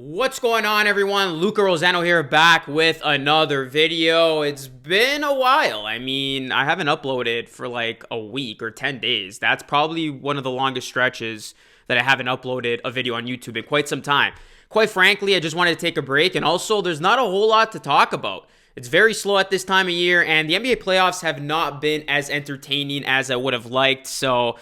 What's going on, everyone? Luca Rosano here, back with another video. It's been a while. I haven't uploaded for like a week or 10 days. That's probably one of the longest stretches that I haven't uploaded a video on YouTube in quite some time. Quite frankly, I just wanted to take a break, and also there's not a whole lot to talk about. It's very slow at this time of year, and the NBA playoffs have not been as entertaining as I would have liked, so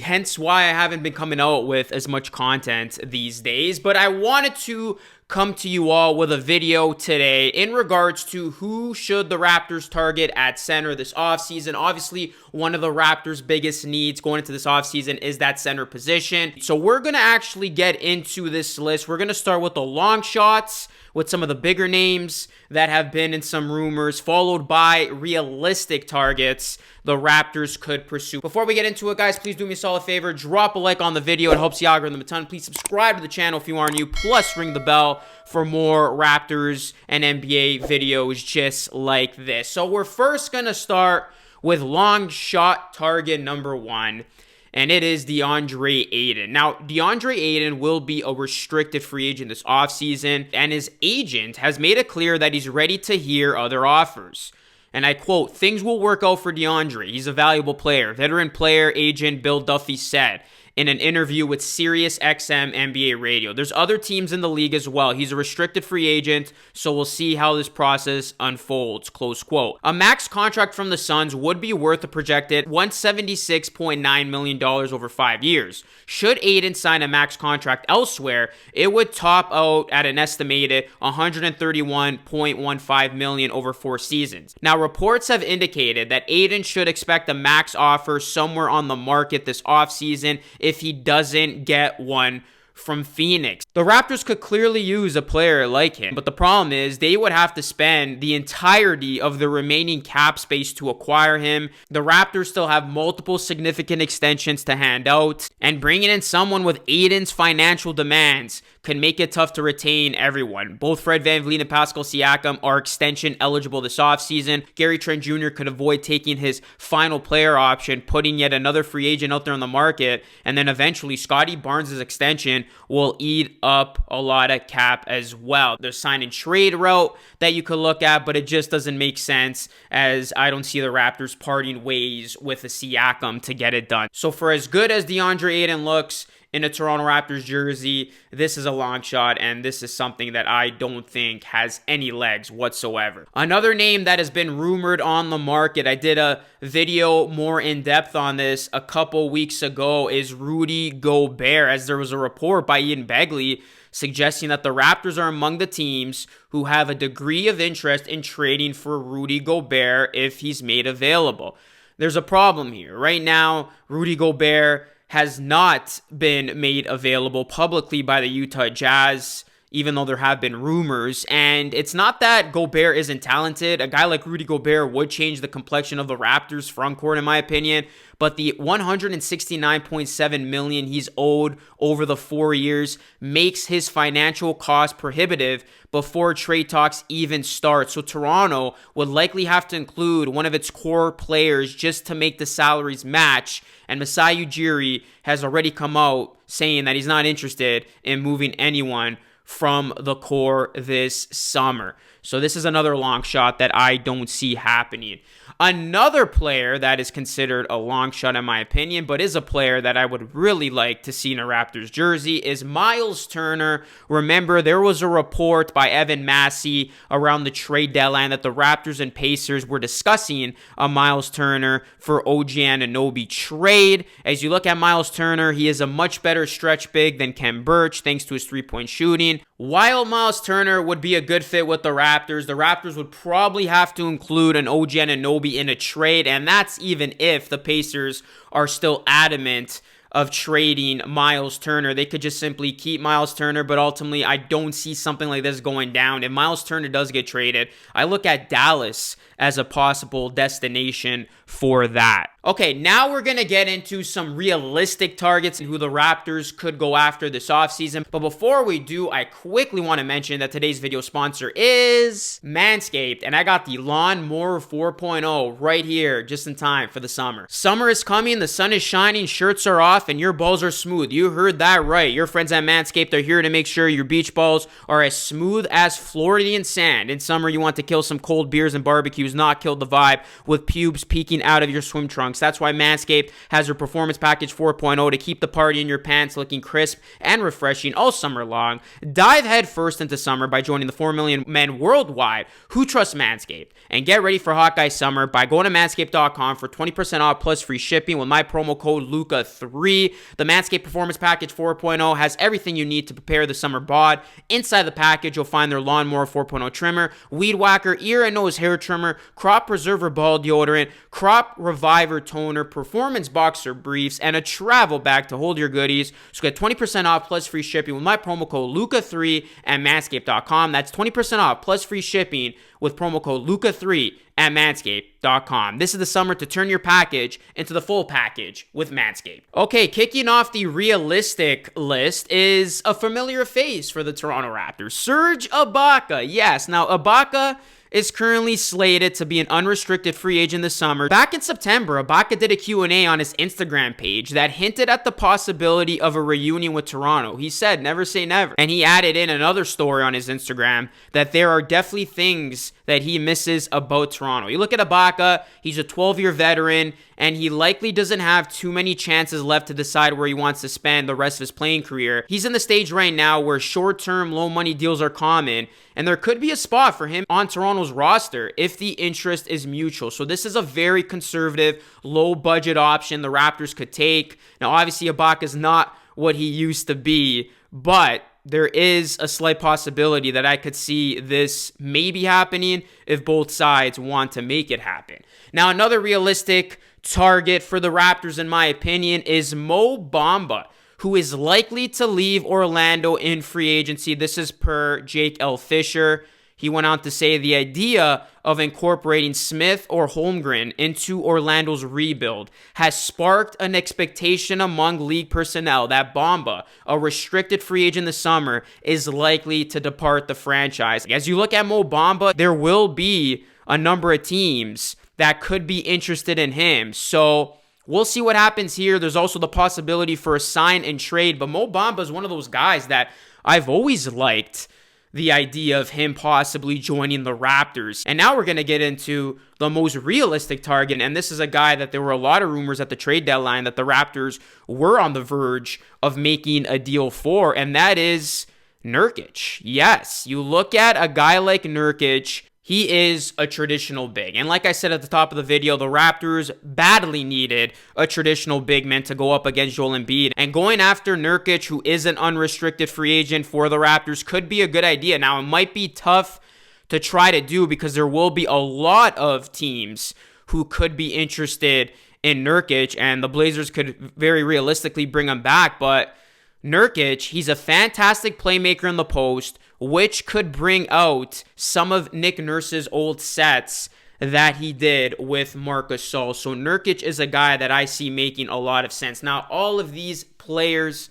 hence why I haven't been coming out with as much content these days. But I wanted to come to you all with a video today in regards to who should the Raptors target at center this offseason. Obviously, one of the Raptors' biggest needs going into this offseason is that center position. So we're going to actually get into this list. We're going to start with the long shots, with some of the bigger names that have been in some rumors, followed by realistic targets the Raptors could pursue. Before we get into it, guys, please do me a solid favor. Drop a like on the video. It helps the algorithm a ton. Please subscribe to the channel if you are new. Plus, ring the bell for more Raptors and NBA videos just like this. So we're first going to start with long shot target number one, and it is DeAndre Ayton. Now, DeAndre Ayton will be a restricted free agent this offseason, and his agent has made it clear that he's ready to hear other offers. And I quote, "Things will work out for DeAndre. He's a valuable player." Veteran player agent Bill Duffy said in an interview with Sirius XM NBA Radio. There's other teams in the league as well. He's a restricted free agent, so we'll see how this process unfolds, close quote. A max contract from the Suns would be worth a projected $176.9 million over 5 years. Should Ayton sign a max contract elsewhere, it would top out at an estimated $131.15 million over 4 seasons. Now, reports have indicated that Ayton should expect a max offer somewhere on the market this offseason if he doesn't get one from Phoenix. The Raptors could clearly use a player like him, but the problem is they would have to spend the entirety of the remaining cap space to acquire him. The Raptors still have multiple significant extensions to hand out, and bringing in someone with Ayton's financial demands can make it tough to retain everyone. Both Fred VanVleet and Pascal Siakam are extension eligible this offseason. Gary Trent Jr. could avoid taking his final player option, putting yet another free agent out there on the market, and then eventually Scottie Barnes' extension will eat up a lot of cap as well. There's sign and trade route that you could look at, but it just doesn't make sense, as I don't see the Raptors parting ways with a Siakam to get it done. So for as good as DeAndre Ayton looks in a Toronto Raptors jersey, this is a long shot, and this is something that I don't think has any legs whatsoever. Another name that has been rumored on the market, I did a video more in depth on this a couple weeks ago, is Rudy Gobert, as there was a report by Ian Begley suggesting that the Raptors are among the teams who have a degree of interest in trading for Rudy Gobert if he's made available. There's a problem here. Right now, Rudy Gobert has not been made available publicly by the Utah Jazz, even though there have been rumors. And it's not that Gobert isn't talented. A guy like Rudy Gobert would change the complexion of the Raptors frontcourt, in my opinion. But the $169.7 million he's owed over the 4 years makes his financial cost prohibitive before trade talks even start. So Toronto would likely have to include one of its core players just to make the salaries match. And Masai Ujiri has already come out saying that he's not interested in moving anyone from the core this summer. So this is another long shot that I don't see happening. Another player that is considered a long shot in my opinion, but is a player that I would really like to see in a Raptors jersey, is Miles Turner. Remember, there was a report by Evan Massey around the trade deadline that the Raptors and Pacers were discussing a Miles Turner for OG Anunoby trade. As you look at Miles Turner, he is a much better stretch big than Khem Birch thanks to his three-point shooting. While Miles Turner would be a good fit with the Raptors would probably have to include an OG Anunoby in a trade, and that's even if the Pacers are still adamant of trading Miles Turner. They could just simply keep Miles Turner, but ultimately I don't see something like this going down. If Miles Turner does get traded, I look at Dallas as a possible destination for that. Okay, now we're going to get into some realistic targets and who the Raptors could go after this offseason. But before we do, I quickly want to mention that today's video sponsor is Manscaped. And I got the Lawnmower 4.0 right here just in time for the summer. Summer is coming, the sun is shining, shirts are off, and your balls are smooth. You heard that right. Your friends at Manscaped are here to make sure your beach balls are as smooth as Floridian sand. In summer, you want to kill some cold beers and barbecues, not kill the vibe with pubes peeking out of your swim trunks. That's why Manscaped has their Performance Package 4.0 to keep the party in your pants looking crisp and refreshing all summer long. Dive head first into summer by joining the 4 million men worldwide who trust Manscaped. And get ready for Hawkeye summer by going to manscaped.com for 20% off plus free shipping with my promo code LUCA3. The Manscaped Performance Package 4.0 has everything you need to prepare the summer bod. Inside the package, you'll find their Lawnmower 4.0 trimmer, Weed Whacker, ear and nose hair trimmer, Crop Preserver ball deodorant, Crop Reviver toner, Performance boxer briefs, and a travel bag to hold your goodies. So get 20% off plus free shipping with my promo code LUCA3 at manscaped.com. That's 20% off plus free shipping with promo code LUCA3 at manscaped.com. This is the summer to turn your package into the full package with Manscaped. Okay, kicking off the realistic list is a familiar face for the Toronto Raptors, Serge Ibaka. Yes, now Ibaka is currently slated to be an unrestricted free agent this summer. Back in September, Ibaka did a Q&A on his Instagram page that hinted at the possibility of a reunion with Toronto. He said, never say never. And he added in another story on his Instagram that there are definitely things that he misses about Toronto. You look at Ibaka, he's a 12-year veteran, and he likely doesn't have too many chances left to decide where he wants to spend the rest of his playing career. He's in the stage right now where short-term, low-money deals are common, and there could be a spot for him on Toronto's roster if the interest is mutual. So this is a very conservative, low-budget option the Raptors could take. Now, obviously, Ibaka is not what he used to be, but there is a slight possibility that I could see this maybe happening if both sides want to make it happen. Now, another realistic target for the Raptors, in my opinion, is Mo Bamba, who is likely to leave Orlando in free agency. This is per Jake L. Fisher. He went on to say the idea of incorporating Smith or Holmgren into Orlando's rebuild has sparked an expectation among league personnel that Bamba, a restricted free agent this summer, is likely to depart the franchise. As you look at Mo Bamba, there will be a number of teams that could be interested in him. So we'll see what happens here. There's also the possibility for a sign and trade, but Mo Bamba is one of those guys that I've always liked the idea of him possibly joining the Raptors. And now we're going to get into the most realistic target, and this is a guy that there were a lot of rumors at the trade deadline that the Raptors were on the verge of making a deal for, and that is Nurkic. Yes, you look at a guy like Nurkic, he is a traditional big. And like I said at the top of the video, the Raptors badly needed a traditional big man to go up against Joel Embiid. And going after Nurkic, who is an unrestricted free agent for the Raptors, could be a good idea. Now, it might be tough to try to do because there will be a lot of teams who could be interested in Nurkic, and the Blazers could very realistically bring him back. But Nurkic, he's a fantastic playmaker in the post, which could bring out some of Nick Nurse's old sets that he did with Marc Gasol. So Nurkic is a guy that I see making a lot of sense. Now, all of these players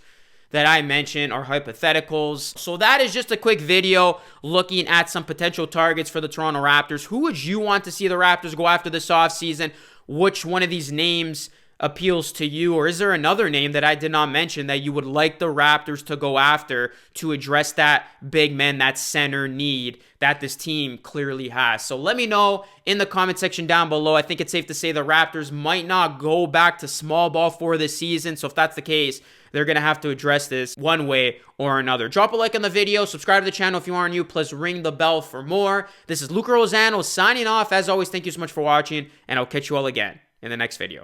that I mentioned are hypotheticals. So that is just a quick video looking at some potential targets for the Toronto Raptors. Who would you want to see the Raptors go after this offseason? Which one of these names appeals to you, or is there another name that I did not mention that you would like the Raptors to go after to address that big man, that center need that this team clearly has? So let me know in the comment section down below. I think it's safe to say the Raptors might not go back to small ball for this season, so if that's the case, they're going to have to address this one way or another. Drop a like on the video, subscribe to the channel if you aren't new, plus ring the bell for more. This is Luca Rosano signing off. As always, thank you so much for watching, and I'll catch you all again in the next video.